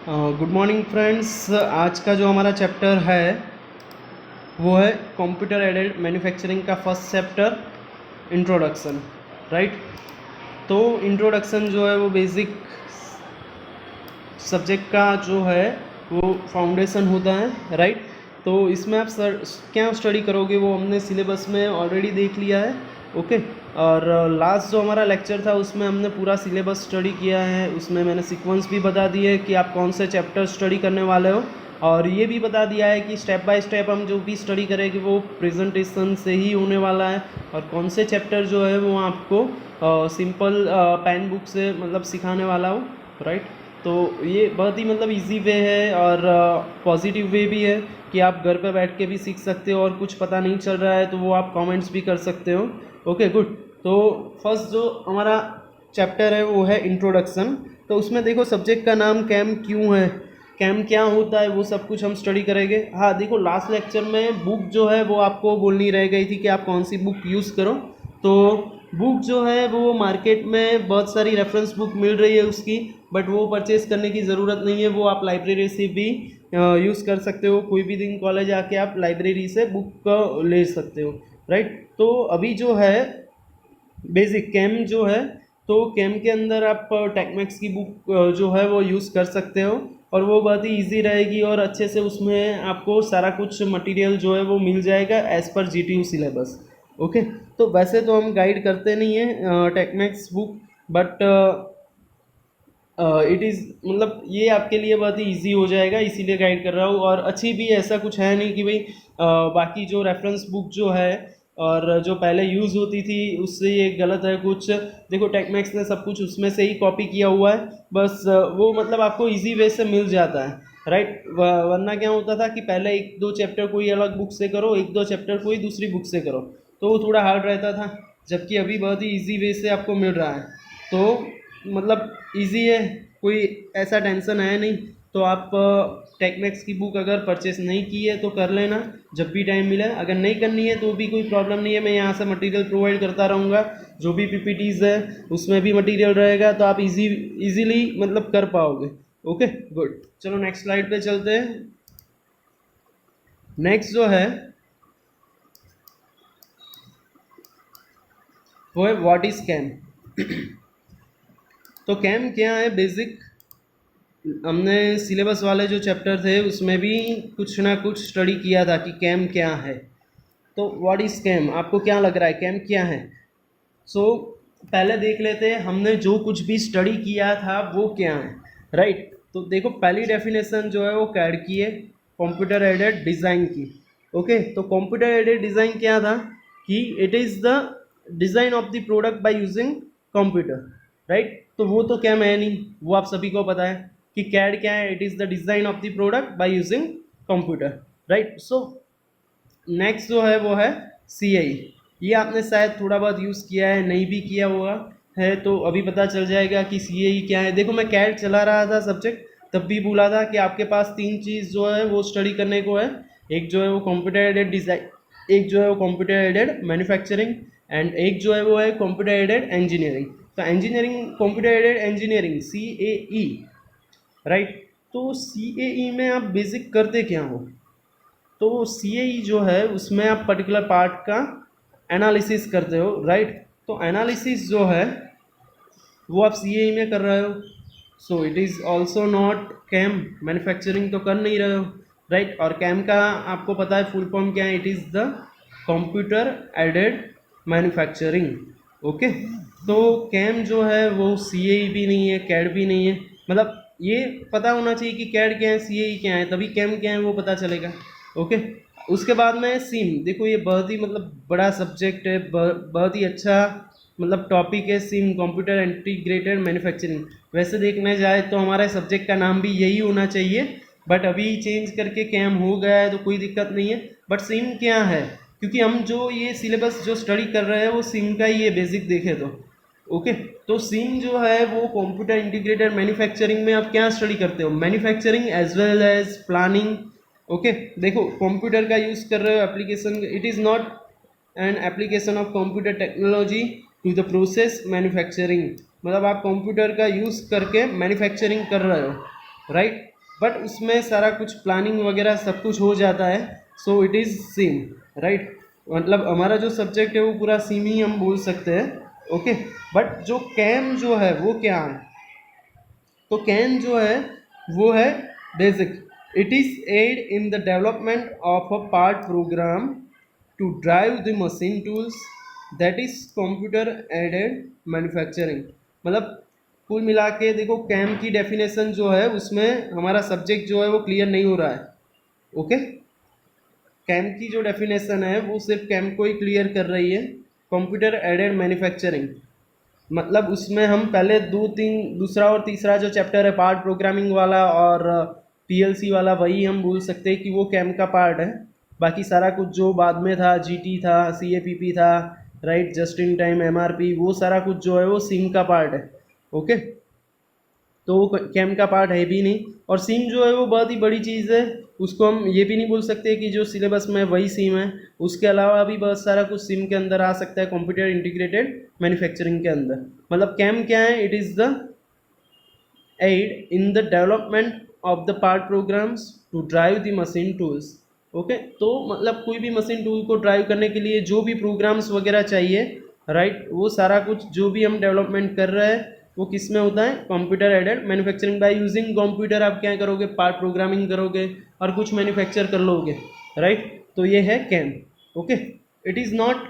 Good morning friends. आज का जो हमारा चैप्टर है वो है कंप्यूटर एडेड मैन्युफैक्चरिंग का फर्स्ट चैप्टर इंट्रोडक्शन। राइट, तो इंट्रोडक्शन जो है वो बेसिक सब्जेक्ट का जो है वो फाउंडेशन होता है। राइट, तो इसमें आप क्या स्टडी करोगे वो हमने सिलेबस में ऑलरेडी देख लिया है। ओके, और लास्ट जो हमारा लेक्चर था उसमें हमने पूरा सिलेबस स्टडी किया है। उसमें मैंने सीक्वेंस भी बता दी है कि आप कौन से चैप्टर स्टडी करने वाले हो, और ये भी बता दिया है कि स्टेप बाय स्टेप हम जो भी स्टडी करेंगे वो प्रेजेंटेशन से ही होने वाला है, और कौन से चैप्टर जो है वो आपको सिंपल पेन बुक से मतलब सिखाने वाला हो। राइट, तो ये बहुत ही मतलब इजी वे है और पॉजिटिव वे भी है कि आप घर पे बैठ के भी सीख सकते हो, और कुछ पता नहीं चल रहा है तो वो आप कमेंट्स भी कर सकते हो। Okay good. तो फर्स्ट जो हमारा चैप्टर है वो है इंट्रोडक्शन। तो उसमें देखो सब्जेक्ट का नाम कैम क्यों है, कैम क्या होता है, वो सब कुछ हम स्टडी करेंगे। हाँ देखो, लास्ट लेक्चर में बुक जो है वो आपको बोलनी रह गई थी कि आप कौन सी बुक यूज़ करो। तो बुक जो है वो मार्केट में बहुत सारी रेफरेंस बुक मिल रही है उसकी, बट वो परचेस करने की ज़रूरत नहीं है। वो आप लाइब्रेरी से भी यूज़ कर सकते हो। कोई भी दिन कॉलेज आके आप लाइब्रेरी से बुक ले सकते हो। राइट, तो अभी जो है बेसिक कैम जो है, तो कैम के अंदर आप टेक्मैक्स की बुक जो है वो यूज़ कर सकते हो, और वो बहुत ही ईजी रहेगी, और अच्छे से उसमें आपको सारा कुछ मटेरियल जो है वो मिल जाएगा as per GTU syllabus. Okay, तो वैसे तो हम गाइड करते नहीं हैं टेक्मैक्स बुक, बट इट इज़ मतलब ये आपके लिए बहुत ही ईजी हो जाएगा, इसीलिए गाइड कर रहा हूँ। और अच्छी भी ऐसा कुछ है नहीं कि भाई बाकी जो रेफरेंस बुक जो है और जो पहले यूज़ होती थी उससे ये गलत है कुछ। देखो टेक्मैक्स ने सब कुछ उसमें से ही कॉपी किया हुआ है, बस वो मतलब आपको इजी वे से मिल जाता है। राइट, वरना क्या होता था कि पहले एक दो चैप्टर कोई अलग बुक से करो, एक दो चैप्टर कोई दूसरी बुक से करो, तो वो थोड़ा हार्ड रहता था, जबकि अभी बहुत ही ईजी वे से आपको मिल रहा है। तो मतलब इजी है, कोई ऐसा टेंशन है नहीं। तो आप टेक्मैक्स की बुक अगर परचेस नहीं की है तो कर लेना जब भी टाइम मिले। अगर नहीं करनी है तो भी कोई प्रॉब्लम नहीं है, मैं यहाँ से मटेरियल प्रोवाइड करता रहूँगा। जो भी PPTs है उसमें भी मटेरियल रहेगा, तो आप इजीली मतलब कर पाओगे। ओके गुड, चलो नेक्स्ट स्लाइड पे चलते हैं। नेक्स्ट जो है वो है व्हाट इज कैम। तो कैम क्या है बेसिक, हमने सिलेबस वाले जो चैप्टर थे उसमें भी कुछ ना कुछ स्टडी किया था कि कैम क्या है। तो व्हाट इज कैम, आपको क्या लग रहा है कैम क्या है? सो पहले देख लेते हैं हमने जो कुछ भी स्टडी किया था वो क्या है। राइट, तो देखो पहली डेफिनेशन जो है वो कैड की है, कंप्यूटर एडेड डिज़ाइन की। ओके, तो कंप्यूटर एडेड डिज़ाइन क्या था कि it is the design of the product bye using computer. Right, तो वो तो कैम है नहीं, वो आप सभी को पता है कि कैड क्या है, it is the design of the product bye using computer. Right, so next जो है वो है CAE। ये आपने शायद थोड़ा बहुत यूज़ किया है, नहीं भी किया हुआ है तो अभी पता चल जाएगा कि CAE क्या है। देखो मैं कैड चला रहा था सब्जेक्ट, तब भी बोला था कि आपके पास तीन चीज़ जो है वो स्टडी करने को है। एक जो है वो कंप्यूटर एडेड डिज़ाइन, एक जो है वो कंप्यूटर एडेड मैन्युफैक्चरिंग, एंड एक जो है वो है कंप्यूटर एडेड इंजीनियरिंग। तो engineering, computer aided engineering CAE। Right, तो CAE में आप बेसिक करते क्या हो? तो CAE जो है उसमें आप पर्टिकुलर पार्ट का एनालिसिस करते हो। राइट, तो एनालिसिस जो है वो आप CAE में कर रहे हो, so it is also not CAM, manufacturing तो कर नहीं रहे हो। राइट, और कैम का आपको पता है फुल फॉर्म क्या है, it is the computer aided manufacturing. Okay, तो कैम जो है वो CAE भी नहीं है, कैड भी नहीं है। मतलब ये पता होना चाहिए कि कैड क्या है, CAE क्या है, तभी कैम क्या है वो पता चलेगा। ओके, उसके बाद में सिम। देखो ये बहुत ही मतलब बड़ा सब्जेक्ट है, बहुत ही अच्छा मतलब टॉपिक है सिम, कंप्यूटर इंटीग्रेटेड मैन्युफैक्चरिंग। वैसे देखने जाए तो हमारे सब्जेक्ट का नाम भी यही होना चाहिए, बट अभी चेंज करके कैम हो गया है तो कोई दिक्कत नहीं है। बट सिम क्या है, क्योंकि हम जो ये सिलेबस जो स्टडी कर रहे हैं वो सिम का ही है बेसिक देखे तो। ओके, तो सिम जो है वो कंप्यूटर इंटीग्रेटेड मैन्युफैक्चरिंग में आप क्या स्टडी करते हो, manufacturing as well as planning. Okay, देखो कंप्यूटर का यूज़ कर रहे हो application, it is not an application of computer technology to the process manufacturing. मतलब आप कंप्यूटर का यूज़ करके मैन्युफैक्चरिंग कर रहे हो। राइट, बट उसमें सारा कुछ प्लानिंग वगैरह सब कुछ हो जाता है, सो इट इज़ सेम, राइट। मतलब हमारा जो सब्जेक्ट है वो पूरा सेम ही हम बोल सकते हैं, ओके। बट जो कैम जो है वो क्या है, तो कैन जो है वो है basic, it is aid in the development of a part program to drive the machine tools that is computer aided manufacturing. मतलब कुल मिला के देखो कैम की डेफिनेशन जो है उसमें हमारा सब्जेक्ट जो है वो क्लियर नहीं हो रहा है, ओके। कैम की जो डेफिनेशन है वो सिर्फ कैम को ही क्लियर कर रही है, कंप्यूटर एडेड मैन्युफैक्चरिंग। मतलब उसमें हम पहले दूसरा और तीसरा जो चैप्टर है पार्ट प्रोग्रामिंग वाला और पीएलसी वाला, वही हम बोल सकते हैं कि वो कैम का पार्ट है। बाकी सारा कुछ जो बाद में था, जीटी था, सीएपीपी था, right, just in time, MRP, वो सारा कुछ जो है वो सिम का पार्ट है, ओके। तो वो कैम का पार्ट है भी नहीं। और सिम जो है वो बहुत ही बड़ी चीज़ है, उसको हम ये भी नहीं बोल सकते कि जो सिलेबस में वही सिम है, उसके अलावा भी बहुत सारा कुछ सिम के अंदर आ सकता है कंप्यूटर इंटीग्रेटेड मैन्युफैक्चरिंग के अंदर। मतलब कैम क्या है, it is the aid in the development of the part programs to drive the machine tools, okay. तो मतलब कोई भी मशीन टूल को ड्राइव करने के लिए जो भी प्रोग्राम्स वगैरह चाहिए, राइट, वो सारा कुछ जो भी हम डेवलपमेंट कर रहे हैं वो किस में होता है, computer aided manufacturing. Bye using computer आप क्या करोगे, पार्ट प्रोग्रामिंग करोगे और कुछ मैन्युफैक्चर कर लोगे, राइट। तो ये है CAM, okay. It is not,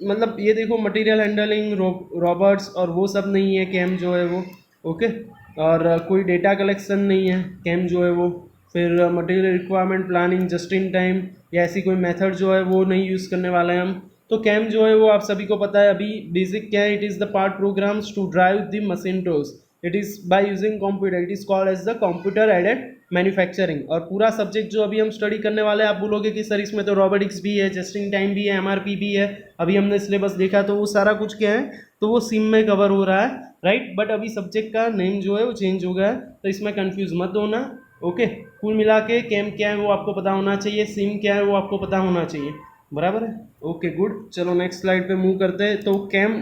मतलब ये देखो मटेरियल हैंडलिंग, रॉबर्ट्स और वो सब नहीं है कैम जो है वो, ओके। और कोई डेटा कलेक्शन नहीं है कैम जो है वो। फिर material requirement planning, just in time या ऐसी कोई मेथड जो है वो नहीं यूज़ करने वाले हैं हम। तो कैम जो है वो आप सभी को पता है अभी बेसिक क्या है, it is the part programs to drive the machine tools, it is by using computer, it is called as the computer aided manufacturing. और पूरा सब्जेक्ट जो अभी हम स्टडी करने वाले हैं, आप बोलोगे कि सर इसमें तो रोबोटिक्स भी है, जस्ट इन टाइम भी है, एमआरपी भी है, अभी हमने सिलेबस देखा, तो वो सारा कुछ क्या है, तो वो सिम में कवर हो रहा है, राइट। बट अभी सब्जेक्ट का नेम जो है वो चेंज हो गया है, तो इसमें कंफ्यूज मत होना, ओके। कुल मिला के कैम क्या है वो आपको पता होना चाहिए, सिम क्या है वो आपको पता होना चाहिए, बराबर है, ओके गुड। चलो नेक्स्ट स्लाइड पे मूव करते हैं। तो कैम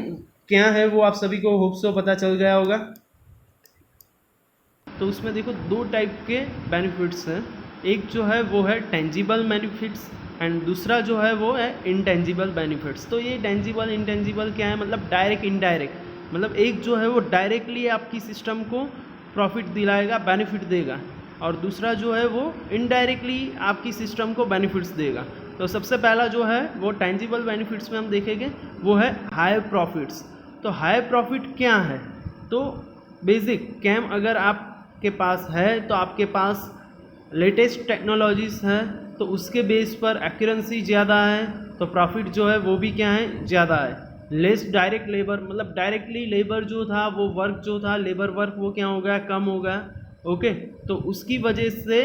क्या है वो आप सभी को होप सो पता चल गया होगा। तो उसमें देखो दो टाइप के बेनिफिट्स हैं, एक जो है वो है टेंजिबल बेनिफिट्स एंड दूसरा जो है वो है इनटेंजिबल बेनिफिट्स। तो ये टेंजिबल इनटेंजिबल क्या है, मतलब डायरेक्ट इनडायरेक्ट। मतलब एक जो है वो डायरेक्टली आपकी सिस्टम को प्रॉफिट दिलाएगा, बेनिफिट देगा, और दूसरा जो है वो इनडायरेक्टली आपकी सिस्टम को बेनिफिट्स देगा। तो सबसे पहला जो है वो टेंजिबल बेनिफिट्स में हम देखेंगे वो है हाई प्रॉफिट्स। तो हाई प्रॉफिट क्या है, तो बेसिक कैम अगर आपके पास है तो आपके पास लेटेस्ट टेक्नोलॉजीज हैं, तो उसके बेस पर एक्यूरेंसी ज़्यादा है, तो प्रॉफिट जो है वो भी क्या है, ज़्यादा है। लेस डायरेक्ट लेबर, मतलब डायरेक्टली लेबर जो था वो वर्क जो था, लेबर वर्क वो क्या हो गया, कम हो गया, ओके। तो उसकी वजह से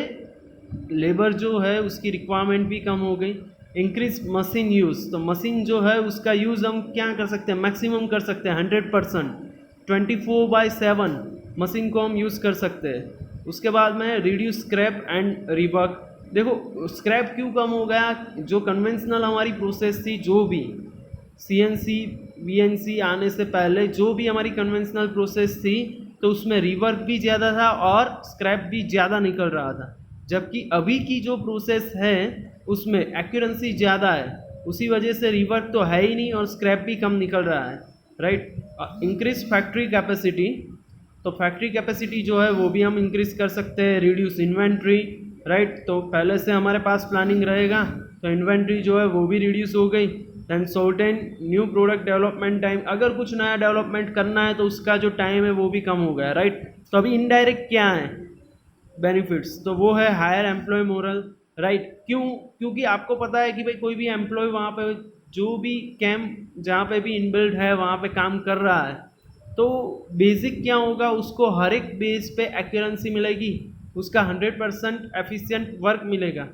लेबर जो है उसकी रिक्वायरमेंट भी कम हो गई। इंक्रीज मशीन यूज़, तो मशीन जो है उसका यूज़ हम क्या कर सकते हैं, मैक्सिमम कर सकते हैं 100%, 24/7 मशीन को हम यूज़ कर सकते हैं। उसके बाद में रिड्यूस स्क्रैप एंड रिवर्क। देखो स्क्रैप क्यों कम हो गया, जो कन्वेंशनल हमारी प्रोसेस थी, जो भी सीएनसी वीएनसी आने से पहले जो भी हमारी कन्वेंशनल प्रोसेस थी, तो उसमें रिवर्क भी ज़्यादा था और स्क्रैप भी ज़्यादा निकल रहा था। जबकि अभी की जो प्रोसेस है उसमें एक्यूरेंसी ज़्यादा है, उसी वजह से रिवर्क तो है ही नहीं और स्क्रैप भी कम निकल रहा है, राइट। इंक्रीज फैक्ट्री कैपेसिटी, तो फैक्ट्री कैपेसिटी जो है वो भी हम इंक्रीज कर सकते हैं। रिड्यूस इन्वेंट्री, राइट, तो पहले से हमारे पास प्लानिंग रहेगा तो इन्वेंट्री जो है वो भी रिड्यूस हो गई। Then shorten new product development time, अगर कुछ नया डेवलपमेंट करना है तो उसका जो टाइम है वो भी कम हो गया, राइट। तो अभी इनडायरेक्ट क्या है बेनिफिट्स, तो वो है हायर एम्प्लॉय मोरल, राइट। क्यों, क्योंकि आपको पता है कि भाई कोई भी एम्प्लॉय वहाँ पे जो भी कैंप जहाँ पे भी इनबिल्ड है वहाँ पे काम कर रहा है, तो बेसिक क्या होगा, उसको हर एक बेस पे एक्यूरेंसी मिलेगी, उसका 100% एफिशिएंट वर्क मिलेगा,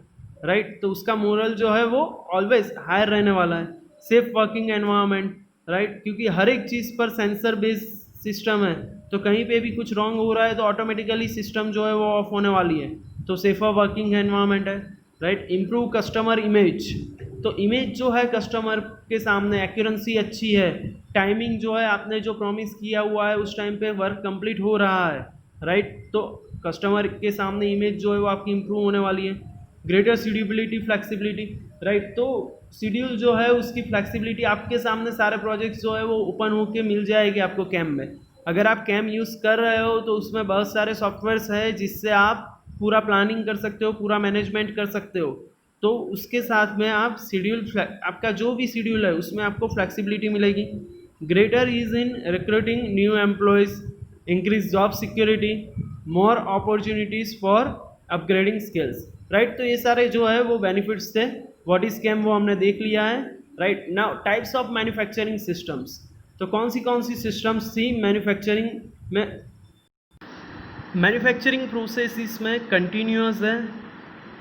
राइट। तो उसका मोरल जो है वो ऑलवेज हायर रहने वाला है। सेफ वर्किंग एनवायरनमेंट, राइट, क्योंकि हर एक चीज़ पर सेंसर बेस्ड सिस्टम है, तो कहीं पे भी कुछ रॉन्ग हो रहा है तो ऑटोमेटिकली सिस्टम जो है वो ऑफ होने वाली है, तो सेफर वर्किंग एनवायरनमेंट है, राइट। इम्प्रूव कस्टमर इमेज, तो इमेज जो है कस्टमर के सामने एक्यूरेंसी अच्छी है, टाइमिंग जो है आपने जो प्रॉमिस किया हुआ है उस टाइम पे वर्क कंप्लीट हो रहा है, राइट। तो कस्टमर के सामने इमेज जो है वो आपकी इम्प्रूव होने वाली है। Greater schedulability, flexibility, right. तो शेड्यूल जो है उसकी फ्लेक्सिबिलिटी, आपके सामने सारे प्रोजेक्ट्स जो है वो ओपन होके मिल जाएगी आपको कैम में। अगर आप कैम यूज़ कर रहे हो तो उसमें बहुत सारे सॉफ्टवेयर्स हैं जिससे आप पूरा प्लानिंग कर सकते हो, पूरा मैनेजमेंट कर सकते हो। तो उसके साथ में आप शेड्यूल, आपका जो भी शेड्यूल है उसमें आपको फ्लेक्सिबिलिटी मिलेगी। Greater ease in recruiting new employees, increase job security, more opportunities for upgrading skills, right. तो ये सारे जो है वो बेनिफिट्स थे। व्हाट इज कैम वो हमने देख लिया है, राइट। Now types of manufacturing systems, तो कौन सी सिस्टम्स थी मैन्युफैक्चरिंग में। मैन्युफैक्चरिंग प्रोसेस में कंटिन्यूअस है,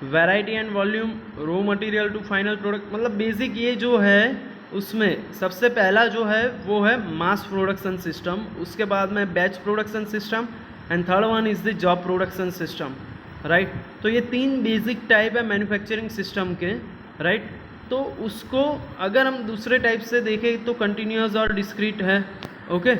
variety and volume, raw material to final product, मतलब बेसिक ये जो है उसमें सबसे पहला जो है वो है मास प्रोडक्शन सिस्टम, उसके बाद में batch production system, and third one is the job production system, right. तो ये 3 बेसिक टाइप है मैन्युफैक्चरिंग सिस्टम के, राइट। तो उसको अगर हम दूसरे टाइप से देखें तो कंटिन्यूअस और डिस्क्रीट है, ओके।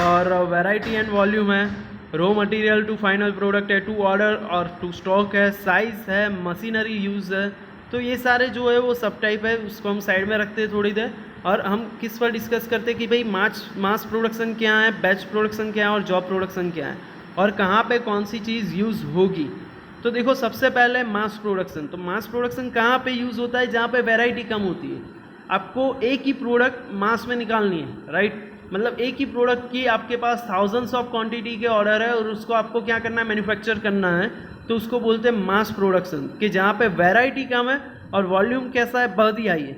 और वैरायटी एंड वॉल्यूम है, raw material to final product है, टू ऑर्डर और टू स्टॉक है, साइज़ है, मशीनरी यूज़ है। तो ये सारे जो है वो सब टाइप है, उसको हम साइड में रखते हैं थोड़ी देर, और हम किस पर डिस्कस करते हैं कि भाई मास प्रोडक्शन क्या है, बैच प्रोडक्शन क्या है, और जॉब प्रोडक्शन क्या है, और कहाँ पे कौन सी चीज़ यूज़ होगी। तो देखो सबसे पहले मास प्रोडक्शन। तो मास प्रोडक्शन कहाँ पे यूज़ होता है, जहाँ पे वैरायटी कम होती है। आपको एक ही प्रोडक्ट मास में निकालनी है, राइट। मतलब एक ही प्रोडक्ट की आपके पास थाउजेंड्स ऑफ क्वांटिटी के ऑर्डर है और उसको आपको क्या करना है, मैन्युफैक्चर करना है। तो उसको बोलते हैं मास प्रोडक्शन, कि जहाँ पे वैरायटी कम है और वॉल्यूम कैसा है, बहुत ही हाई है।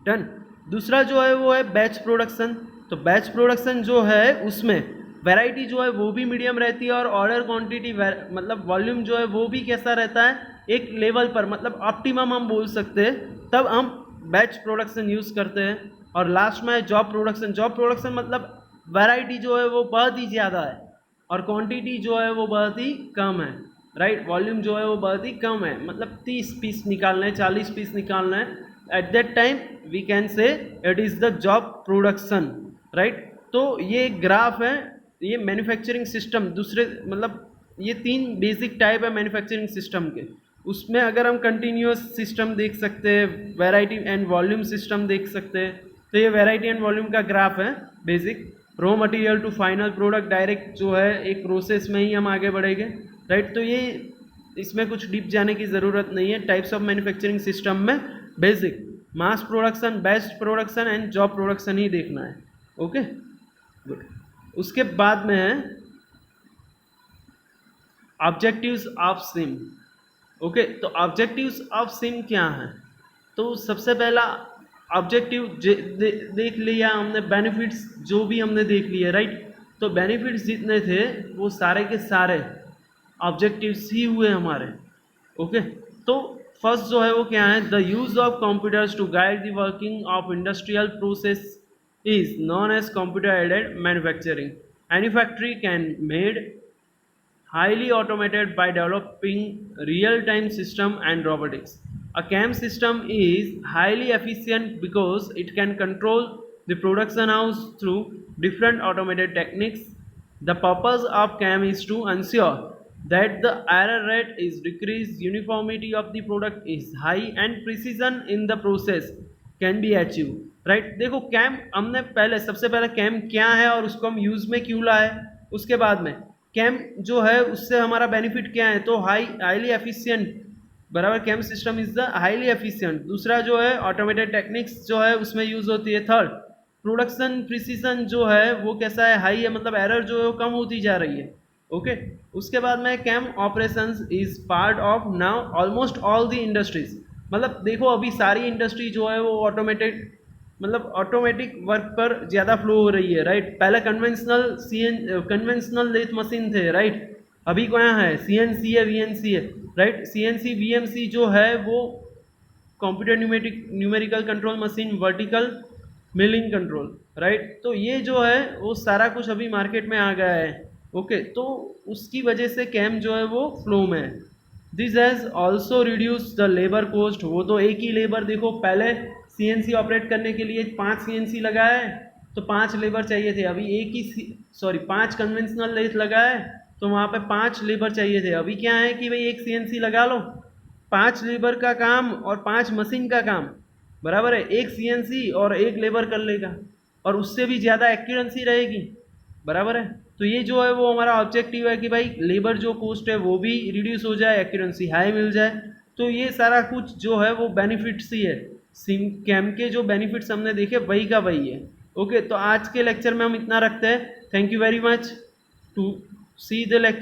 डन। दूसरा जो है वो है बैच प्रोडक्शन। तो बैच प्रोडक्शन जो है उसमें वैरायटी जो है वो भी मीडियम रहती है और ऑर्डर क्वांटिटी मतलब वॉल्यूम जो है वो भी कैसा रहता है, एक लेवल पर, मतलब ऑप्टिमम हम बोल सकते हैं, तब हम बैच प्रोडक्शन यूज़ करते हैं। और लास्ट में है जॉब प्रोडक्शन। जॉब प्रोडक्शन मतलब वैरायटी जो है वो बहुत ही ज़्यादा है और क्वांटिटी जो है वो बहुत ही कम है, राइट। वॉल्यूम जो है वो बहुत ही कम है, मतलब 30 पीस निकालना है, 40 पीस निकालना है। At that time we can say it is the job production, right. तो ये ग्राफ है, ये मैन्युफैक्चरिंग सिस्टम दूसरे, मतलब ये 3 बेसिक टाइप है मैन्युफैक्चरिंग सिस्टम के। उसमें अगर हम कंटिन्यूअस सिस्टम देख सकते हैं, वैरायटी एंड वॉल्यूम सिस्टम देख सकते हैं। तो ये वैरायटी एंड वॉल्यूम का ग्राफ है basic. Raw material to final product, direct जो है एक प्रोसेस में ही हम आगे बढ़ेंगे, राइट। तो ये इसमें कुछ डीप जाने की ज़रूरत नहीं है। टाइप्स ऑफ मैन्युफैक्चरिंग सिस्टम में basic mass production, batch production and job production ही देखना है, ओके गुड। उसके बाद में है ऑब्जेक्टिव्स ऑफ सिम, ओके। तो ऑब्जेक्टिव्स ऑफ सिम क्या है, तो सबसे पहला ऑब्जेक्टिव देख लिया हमने, बेनिफिट्स जो भी हमने देख लिए, राइट। तो बेनिफिट्स जितने थे वो सारे के सारे ऑब्जेक्टिव्स ही हुए हमारे, ओके। तो फर्स्ट जो है वो क्या है, the use of computers to guide the working of industrial process is known as computer aided manufacturing. Any factory can made highly automated by developing real-time system and robotics. A CAM system is highly efficient because it can control the production house through different automated techniques. The purpose of CAM is to ensure that the error rate is decreased, uniformity of the product is high, and precision in the process can be achieved. Right देखो cam हमने पहले, सबसे पहले cam क्या है और उसको हम यूज़ में क्यों लाए, उसके बाद में कैम जो है उससे हमारा बेनिफिट क्या है, तो हाईली एफिशिएंट, बराबर। CAM system is the highly efficient. दूसरा जो है ऑटोमेटेड टेक्निक्स जो है उसमें यूज़ होती है। थर्ड प्रोडक्शन प्रिसीजन जो है वो कैसा है, हाई है, मतलब एरर जो है वो कम होती जा रही है, ओके। उसके बाद में CAM operations is part of now almost all the industries. मतलब देखो अभी सारी इंडस्ट्री जो है वो ऑटोमेटेड, मतलब ऑटोमेटिक वर्क पर ज़्यादा फ्लो हो रही है, राइट। पहले कन्वेंशनल लेथ मशीन थे, राइट। अभी क्या है, CNC है, VNC है, राइट। CNC VNC जो है वो computer numerical control machine, vertical milling control, right. तो ये जो है वो सारा कुछ अभी मार्केट में आ गया है, ओके। तो उसकी वजह से कैम जो है वो फ्लो में है। This has also reduce the labour cost. वो तो एक ही लेबर, देखो पहले CNC ऑपरेट करने के लिए 5 CNC लगाए तो 5 लेबर चाहिए थे, अभी 5 कन्वेंशनल लेथ लगाए तो वहाँ पे 5 लेबर चाहिए थे। अभी क्या है कि भाई एक CNC लगा लो, 5 लेबर का काम और 5 मशीन का काम, बराबर है, एक CNC और एक लेबर कर लेगा, और उससे भी ज़्यादा एक्यूरेंसी रहेगी, बराबर है। तो ये जो है वो हमारा ऑब्जेक्टिव है कि भाई लेबर जो कॉस्ट है वो भी रिड्यूस हो जाए, एक्यूरेंसी हाई मिल जाए। तो ये सारा कुछ जो है वो बेनिफिट्स ही है। सिम कैम के जो बेनिफिट्स हमने देखे वही का वही है। ओके, तो आज के लेक्चर में हम इतना रखते हैं। Thank you very much to see the lecture.